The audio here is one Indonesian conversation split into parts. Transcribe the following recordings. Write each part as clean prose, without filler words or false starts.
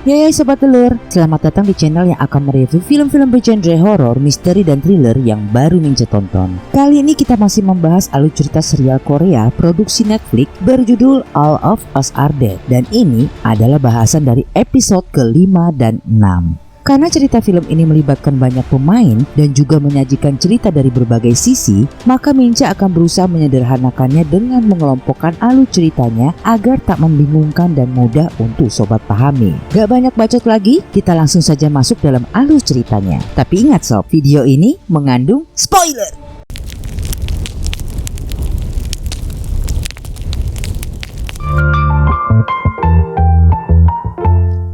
Yeay Sobat Telur, selamat datang di channel yang akan mereview film-film bergenre horor, misteri, dan thriller yang baru Ninja tonton. Kali ini kita masih membahas alur cerita serial Korea produksi Netflix berjudul All of Us Are Dead. Dan ini adalah bahasan dari episode ke-5 dan 6. Karena cerita film ini melibatkan banyak pemain dan juga menyajikan cerita dari berbagai sisi, maka Minca akan berusaha menyederhanakannya dengan mengelompokkan alur ceritanya agar tak membingungkan dan mudah untuk sobat pahami. Gak banyak bacot lagi, kita langsung saja masuk dalam alur ceritanya. Tapi ingat sob, video ini mengandung spoiler.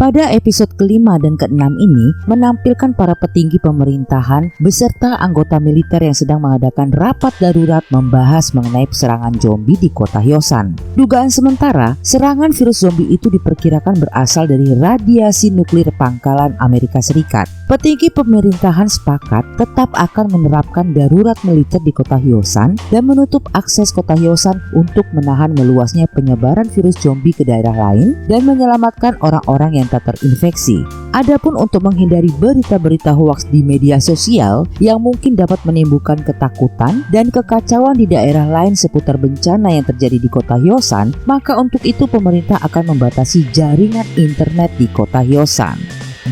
Pada episode ke-5 dan ke-6 ini menampilkan para petinggi pemerintahan beserta anggota militer yang sedang mengadakan rapat darurat membahas mengenai serangan zombie di kota Hyosan. Dugaan sementara, serangan virus zombie itu diperkirakan berasal dari radiasi nuklir pangkalan Amerika Serikat. Petinggi pemerintahan sepakat tetap akan menerapkan darurat militer di kota Hyosan dan menutup akses kota Hyosan untuk menahan meluasnya penyebaran virus zombie ke daerah lain dan menyelamatkan orang-orang yang terinfeksi. Adapun untuk menghindari berita-berita hoaks di media sosial yang mungkin dapat menimbulkan ketakutan dan kekacauan di daerah lain seputar bencana yang terjadi di kota Hyosan, maka untuk itu pemerintah akan membatasi jaringan internet di kota Hyosan.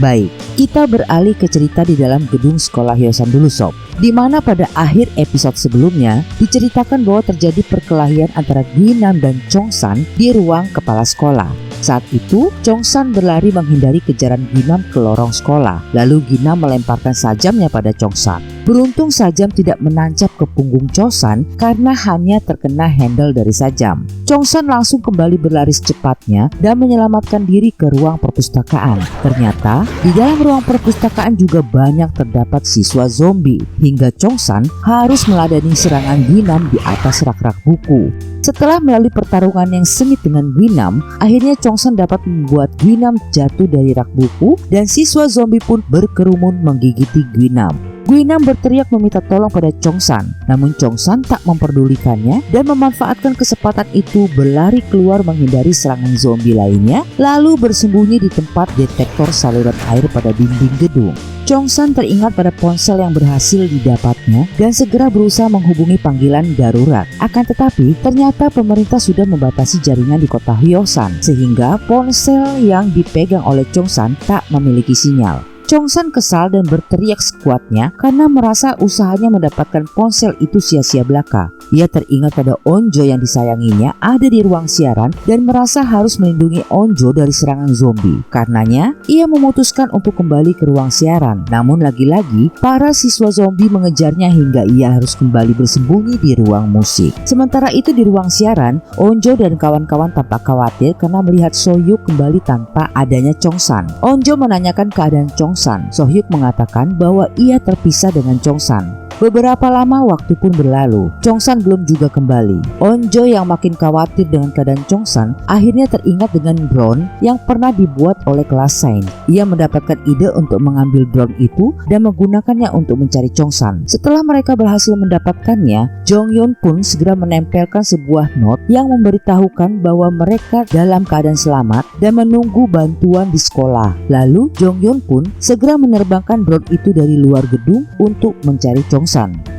Baik, kita beralih ke cerita di dalam gedung sekolah Hyosan dulu sob, di mana pada akhir episode sebelumnya diceritakan bahwa terjadi perkelahian antara Gwinam dan Chongsan di ruang kepala sekolah. Saat itu, Chongsan berlari menghindari kejaran Gwinam ke lorong sekolah. Lalu Gwinam melemparkan sajamnya pada Chongsan. Beruntung sajam tidak menancap ke punggung Chongsan karena hanya terkena handle dari sajam. Chongsan langsung kembali berlari secepatnya dan menyelamatkan diri ke ruang perpustakaan. Ternyata, di dalam ruang perpustakaan juga banyak terdapat siswa zombie, hingga Chongsan harus meladeni serangan Gwinam di atas rak-rak buku. Setelah melalui pertarungan yang sengit dengan Gwinam, akhirnya Chongsan dapat membuat Gwinam jatuh dari rak buku dan siswa zombie pun berkerumun menggigiti Gwinam. Gwinam berteriak meminta tolong pada Chongsan, namun Chongsan tak memperdulikannya dan memanfaatkan kesempatan itu berlari keluar menghindari serangan zombie lainnya, lalu bersembunyi di tempat detektor saluran air pada dinding gedung. Chongsan teringat pada ponsel yang berhasil didapatnya dan segera berusaha menghubungi panggilan darurat. Akan tetapi, ternyata pemerintah sudah membatasi jaringan di kota Hyosan sehingga ponsel yang dipegang oleh Chongsan tak memiliki sinyal. Chongsan kesal dan berteriak sekuatnya karena merasa usahanya mendapatkan ponsel itu sia-sia belaka. Ia teringat pada Onjo yang disayanginya ada di ruang siaran dan merasa harus melindungi Onjo dari serangan zombie. Karenanya, ia memutuskan untuk kembali ke ruang siaran. Namun lagi-lagi, para siswa zombie mengejarnya hingga ia harus kembali bersembunyi di ruang musik. Sementara itu di ruang siaran, Onjo dan kawan-kawan tampak khawatir karena melihat Sohyuk kembali tanpa adanya Chongsan. Onjo menanyakan keadaan Chongsan. Sohyuk mengatakan bahwa ia terpisah dengan Chongsan. Beberapa lama waktu pun berlalu, Chongsan belum juga kembali. Onjo yang makin khawatir dengan keadaan Chongsan akhirnya teringat dengan drone yang pernah dibuat oleh kelas sains. Ia mendapatkan ide untuk mengambil drone itu dan menggunakannya untuk mencari Chongsan. Setelah mereka berhasil mendapatkannya, Jonghyun pun segera menempelkan sebuah note yang memberitahukan bahwa mereka dalam keadaan selamat dan menunggu bantuan di sekolah. Lalu Jonghyun pun segera menerbangkan drone itu dari luar gedung untuk mencari Chongsan.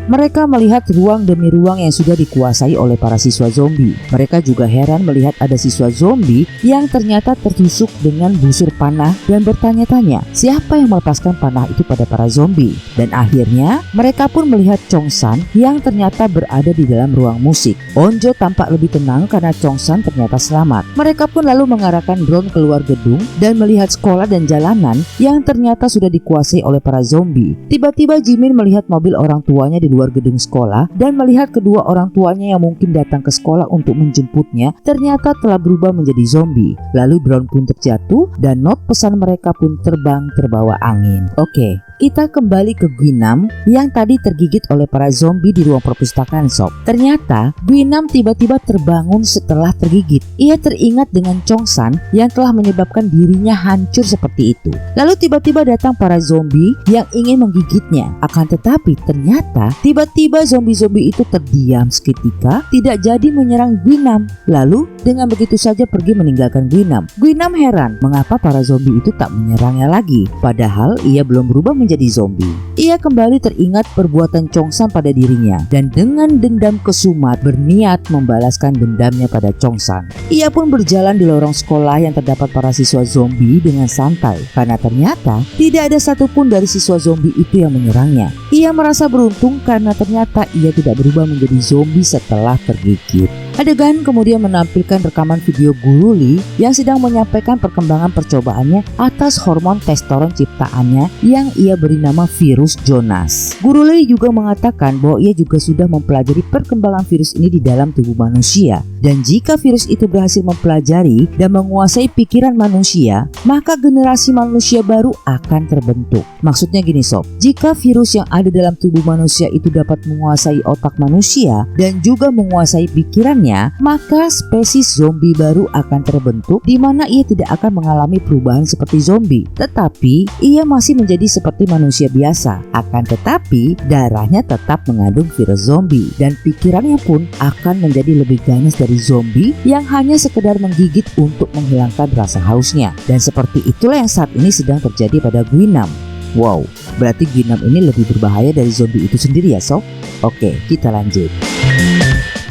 Mereka melihat ruang demi ruang yang sudah dikuasai oleh para siswa zombie. Mereka juga heran melihat ada siswa zombie yang ternyata tertusuk dengan busur panah dan bertanya-tanya siapa yang melepaskan panah itu pada para zombie. Dan akhirnya mereka pun melihat Chongsan yang ternyata berada di dalam ruang musik. Onjo tampak lebih tenang karena Chongsan ternyata selamat. Mereka pun lalu mengarahkan drone keluar gedung dan melihat sekolah dan jalanan yang ternyata sudah dikuasai oleh para zombie. Tiba-tiba Jimin melihat mobil orang tuanya di luar gedung sekolah dan melihat kedua orang tuanya yang mungkin datang ke sekolah untuk menjemputnya ternyata telah berubah menjadi zombie. Lalu drone pun terjatuh dan not pesan mereka pun terbang terbawa angin. Oke, kita kembali ke Gwinam yang tadi tergigit oleh para zombie di ruang perpustakaan sob. Ternyata Gwinam tiba-tiba terbangun setelah tergigit. Ia teringat dengan Chongsan yang telah menyebabkan dirinya hancur seperti itu. Lalu tiba-tiba datang para zombie yang ingin menggigitnya. Akan tetapi ternyata ternyata tiba-tiba zombie-zombie itu terdiam seketika, tidak jadi menyerang Guinam. Lalu dengan begitu saja pergi meninggalkan Guinam. Guinam heran mengapa para zombie itu tak menyerangnya lagi, padahal ia belum berubah menjadi zombie. Ia kembali teringat perbuatan Chongsan pada dirinya dan dengan dendam kesumat berniat membalaskan dendamnya pada Chongsan. Ia pun berjalan di lorong sekolah yang terdapat para siswa zombie dengan santai, karena ternyata tidak ada satupun dari siswa zombie itu yang menyerangnya. Ia merasa beruntung karena ternyata ia tidak berubah menjadi zombie setelah tergigit. Adegan kemudian menampilkan rekaman video Guru Lee yang sedang menyampaikan perkembangan percobaannya atas hormon testosteron ciptaannya yang ia beri nama virus Jonas. Guru Lee juga mengatakan bahwa ia juga sudah mempelajari perkembangan virus ini di dalam tubuh manusia, dan jika virus itu berhasil mempelajari dan menguasai pikiran manusia, maka generasi manusia baru akan terbentuk. Maksudnya gini sob, jika virus yang ada dalam tubuh manusia itu dapat menguasai otak manusia dan juga menguasai pikirannya, maka spesies zombie baru akan terbentuk, di mana ia tidak akan mengalami perubahan seperti zombie, tetapi ia masih menjadi seperti manusia biasa. Akan tetapi darahnya tetap mengandung virus zombie dan pikirannya pun akan menjadi lebih ganas dari zombie yang hanya sekedar menggigit untuk menghilangkan rasa hausnya. Dan seperti itulah yang saat ini sedang terjadi pada Guinam. Wow, berarti Guinam ini lebih berbahaya dari zombie itu sendiri ya sob? Oke, kita lanjut.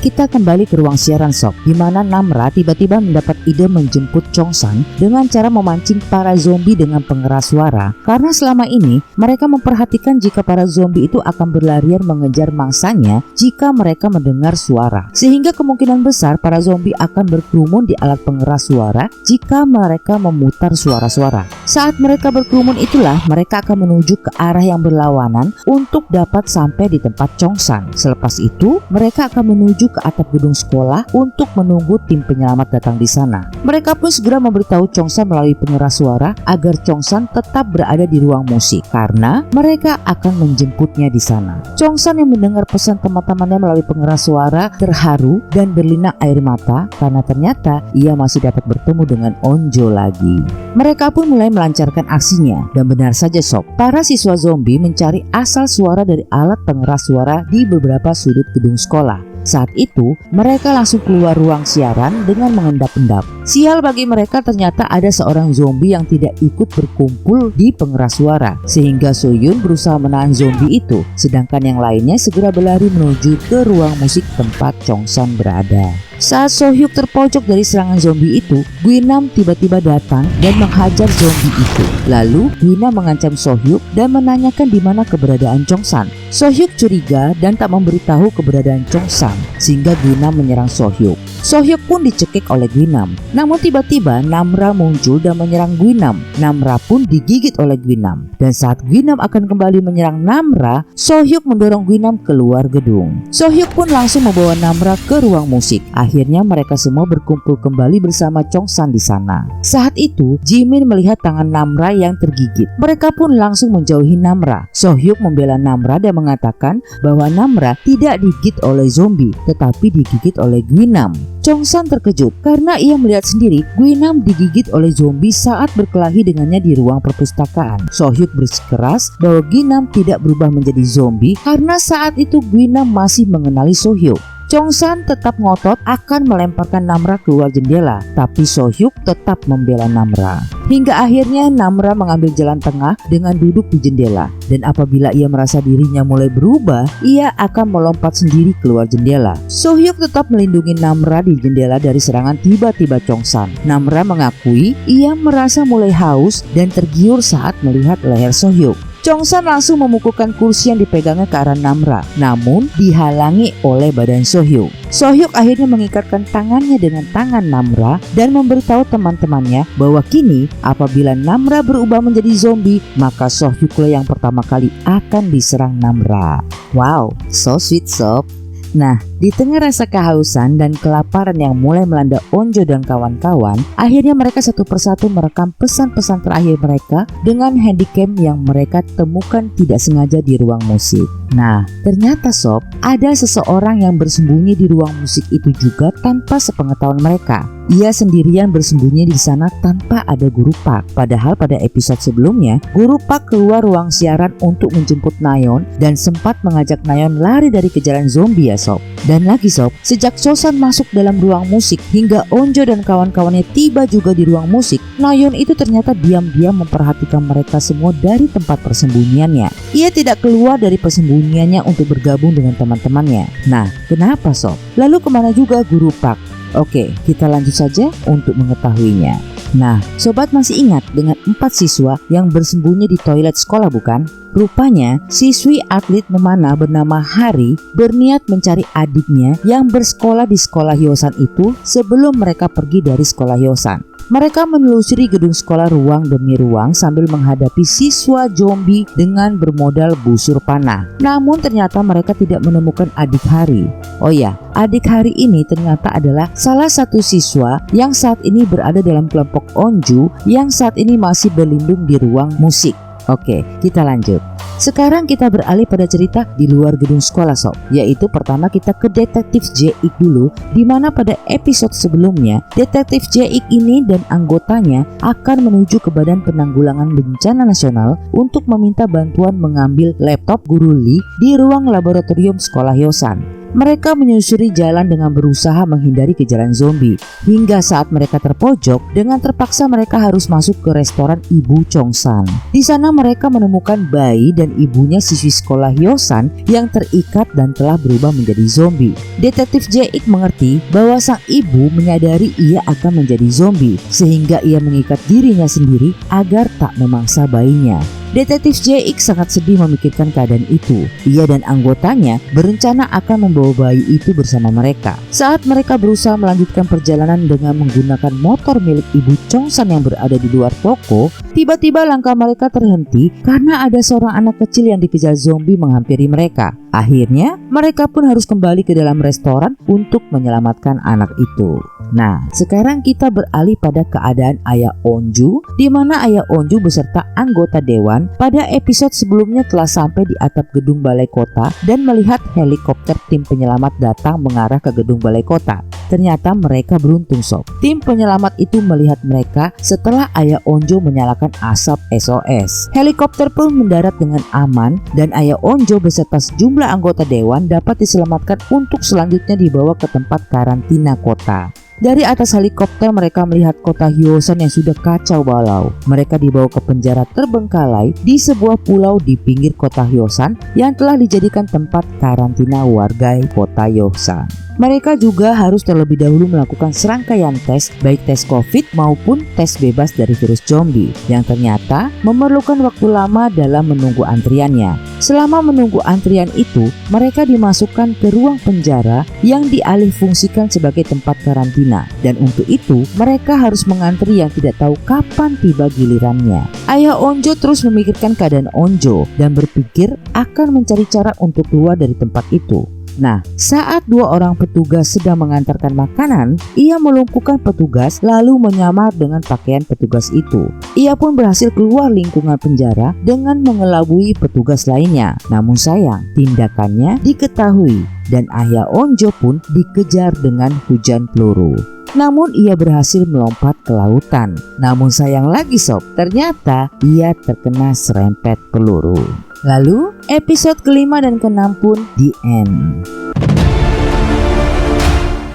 Kita kembali ke ruang siaran sob, di mana Namra tiba-tiba mendapat ide menjemput Chongsan dengan cara memancing para zombie dengan pengeras suara, karena selama ini mereka memperhatikan jika para zombie itu akan berlarian mengejar mangsanya jika mereka mendengar suara, sehingga kemungkinan besar para zombie akan berkerumun di alat pengeras suara jika mereka memutar suara-suara. Saat mereka berkerumun itulah mereka akan menuju ke arah yang berlawanan untuk dapat sampai di tempat Chongsan. Selepas itu mereka akan menuju ke atap gedung sekolah untuk menunggu tim penyelamat datang di sana. Mereka pun segera memberitahu Chongsan melalui pengeras suara agar Chongsan tetap berada di ruang musik karena mereka akan menjemputnya di sana. Chongsan yang mendengar pesan teman-temannya melalui pengeras suara terharu dan berlinang air mata karena ternyata ia masih dapat bertemu dengan Onjo lagi. Mereka pun mulai melancarkan aksinya, dan benar saja sob, para siswa zombie mencari asal suara dari alat pengeras suara di beberapa sudut gedung sekolah. Saat itu, mereka langsung keluar ruang siaran dengan mengendap-endap. Sial bagi mereka, ternyata ada seorang zombie yang tidak ikut berkumpul di pengeras suara, sehingga Soyun berusaha menahan zombie itu, sedangkan yang lainnya segera berlari menuju ke ruang musik tempat Chongsan berada. Saat Sohyuk terpojok dari serangan zombie itu, Guinam tiba-tiba datang dan menghajar zombie itu. Lalu Guinam mengancam Sohyuk dan menanyakan di mana keberadaan Chongsan. Sohyuk curiga dan tak memberitahu keberadaan Chongsan, sehingga Guinam menyerang Sohyuk. Sohyuk pun dicekik oleh Guinam. Namun tiba-tiba Namra muncul dan menyerang Guinam. Namra pun digigit oleh Guinam. Dan saat Guinam akan kembali menyerang Namra, Sohyuk mendorong Guinam keluar gedung. Sohyuk pun langsung membawa Namra ke ruang musik. Akhirnya mereka semua berkumpul kembali bersama Chongsan di sana. Saat itu Jimin melihat tangan Namra yang tergigit. Mereka pun langsung menjauhi Namra. Sohyuk membela Namra dan mengatakan bahwa Namra tidak digigit oleh zombie, tetapi digigit oleh Guinam. Chongsan terkejut karena ia melihat sendiri Guinam digigit oleh zombie saat berkelahi dengannya di ruang perpustakaan. Sohyuk bersikeras bahwa Guinam tidak berubah menjadi zombie karena saat itu Guinam masih mengenali Sohyuk. Chongsan tetap ngotot akan melemparkan Namra keluar jendela, tapi Sohyuk tetap membela Namra. Hingga akhirnya Namra mengambil jalan tengah dengan duduk di jendela, dan apabila ia merasa dirinya mulai berubah, ia akan melompat sendiri keluar jendela. Sohyuk tetap melindungi Namra di jendela dari serangan tiba-tiba Chongsan. Namra mengakui ia merasa mulai haus dan tergiur saat melihat leher Sohyuk. Chongsan langsung memukulkan kursi yang dipegangnya ke arah Namra, namun dihalangi oleh badan Sohyuk. Sohyuk akhirnya mengikatkan tangannya dengan tangan Namra dan memberitahu teman-temannya bahwa kini apabila Namra berubah menjadi zombie, maka Sohyuklah yang pertama kali akan diserang Namra. Wow, so sweet sob. Nah, Di tengah rasa kehausan dan kelaparan yang mulai melanda Onjo dan kawan-kawan, akhirnya mereka satu persatu merekam pesan-pesan terakhir mereka dengan handycam yang mereka temukan tidak sengaja di ruang musik. Nah, ternyata sob, ada seseorang yang bersembunyi di ruang musik itu juga tanpa sepengetahuan mereka. Ia sendirian bersembunyi di sana tanpa ada Guru Pak. Padahal pada episode sebelumnya, Guru Pak keluar ruang siaran untuk menjemput Nayeon dan sempat mengajak Nayeon lari dari kejaran zombie ya sob. Dan lagi sob, sejak Chosan masuk dalam ruang musik hingga Onjo dan kawan-kawannya tiba juga di ruang musik, Nayeon itu ternyata diam-diam memperhatikan mereka semua dari tempat persembunyiannya. Ia tidak keluar dari persembunyiannya untuk bergabung dengan teman-temannya. Nah, kenapa sob? Lalu kemana juga Guru Pak? Oke, kita lanjut saja untuk mengetahuinya. Nah, sobat masih ingat dengan 4 siswa yang bersembunyi di toilet sekolah bukan? Rupanya, siswi atlet memanah bernama Hari berniat mencari adiknya yang bersekolah di sekolah Hyosan itu sebelum mereka pergi dari sekolah Hyosan. Mereka menelusuri gedung sekolah ruang demi ruang sambil menghadapi siswa zombie dengan bermodal busur panah. Namun ternyata mereka tidak menemukan adik Hari. Oh ya, adik Hari ini ternyata adalah salah satu siswa yang saat ini berada dalam kelompok Onju yang saat ini masih berlindung di ruang musik. Oke, kita lanjut. Sekarang kita beralih pada cerita di luar gedung sekolah sob. Yaitu pertama kita ke Detektif J.Ik dulu, dimana pada episode sebelumnya Detektif J.Ik ini dan anggotanya akan menuju ke Badan Penanggulangan Bencana Nasional untuk meminta bantuan mengambil laptop Guru Lee di ruang laboratorium sekolah Hyosan. Mereka menyusuri jalan dengan berusaha menghindari kejaran zombie. Hingga saat mereka terpojok, dengan terpaksa mereka harus masuk ke restoran Ibu Chongsan. Di sana mereka menemukan bayi dan ibunya siswi sekolah Hyosan yang terikat dan telah berubah menjadi zombie. Detektif J.Ik mengerti bahwa sang ibu menyadari ia akan menjadi zombie, sehingga ia mengikat dirinya sendiri agar tak memangsa bayinya. Detektif J.Ik sangat sedih memikirkan keadaan itu. Ia dan anggotanya berencana akan membawa bayi itu bersama mereka. Saat mereka berusaha melanjutkan perjalanan dengan menggunakan motor milik Ibu Chongsan yang berada di luar toko, tiba-tiba langkah mereka terhenti karena ada seorang anak kecil yang dikejar zombie menghampiri mereka. Akhirnya, mereka pun harus kembali ke dalam restoran untuk menyelamatkan anak itu. Nah, sekarang kita beralih pada keadaan Ayah Onju, di mana Ayah Onju beserta anggota dewan pada episode sebelumnya telah sampai di atap gedung balai kota dan melihat helikopter tim penyelamat datang mengarah ke gedung balai kota. Ternyata mereka beruntung sob. Tim penyelamat itu melihat mereka setelah Ayah Onjo menyalakan asap SOS. Helikopter pun mendarat dengan aman dan Ayah Onjo beserta sejumlah anggota dewan dapat diselamatkan untuk selanjutnya dibawa ke tempat karantina kota. Dari atas helikopter mereka melihat kota Hyosan yang sudah kacau balau. Mereka dibawa ke penjara terbengkalai di sebuah pulau di pinggir kota Hyosan yang telah dijadikan tempat karantina warga kota Hyosan. Mereka juga harus terlebih dahulu melakukan serangkaian tes, baik tes COVID maupun tes bebas dari virus zombie, yang ternyata memerlukan waktu lama dalam menunggu antriannya. Selama menunggu antrian itu, mereka dimasukkan ke ruang penjara yang dialihfungsikan sebagai tempat karantina. Dan untuk itu, mereka harus mengantri yang tidak tahu kapan tiba gilirannya. Ayah Onjo terus memikirkan keadaan Onjo dan berpikir akan mencari cara untuk keluar dari tempat itu. Nah, saat 2 orang petugas sedang mengantarkan makanan, ia melumpuhkan petugas lalu menyamar dengan pakaian petugas itu. Ia pun berhasil keluar lingkungan penjara dengan mengelabui petugas lainnya. Namun sayang, tindakannya diketahui dan Ayah Onjo pun dikejar dengan hujan peluru. Namun ia berhasil melompat ke lautan. Namun sayang lagi sob, ternyata ia terkena serempet peluru. Lalu episode kelima dan keenam pun di end.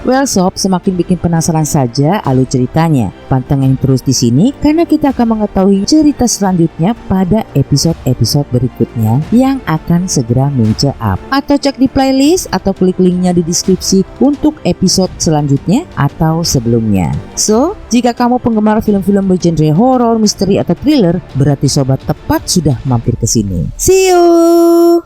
Well sob, semakin bikin penasaran saja alur ceritanya. Pantengin terus di sini karena kita akan mengetahui cerita selanjutnya pada episode-episode berikutnya yang akan segera muncul up. Atau cek di playlist atau klik linknya di deskripsi untuk episode selanjutnya atau sebelumnya. So, jika kamu penggemar film-film bergenre horor, misteri atau thriller, berarti sobat tepat sudah mampir ke sini. See you.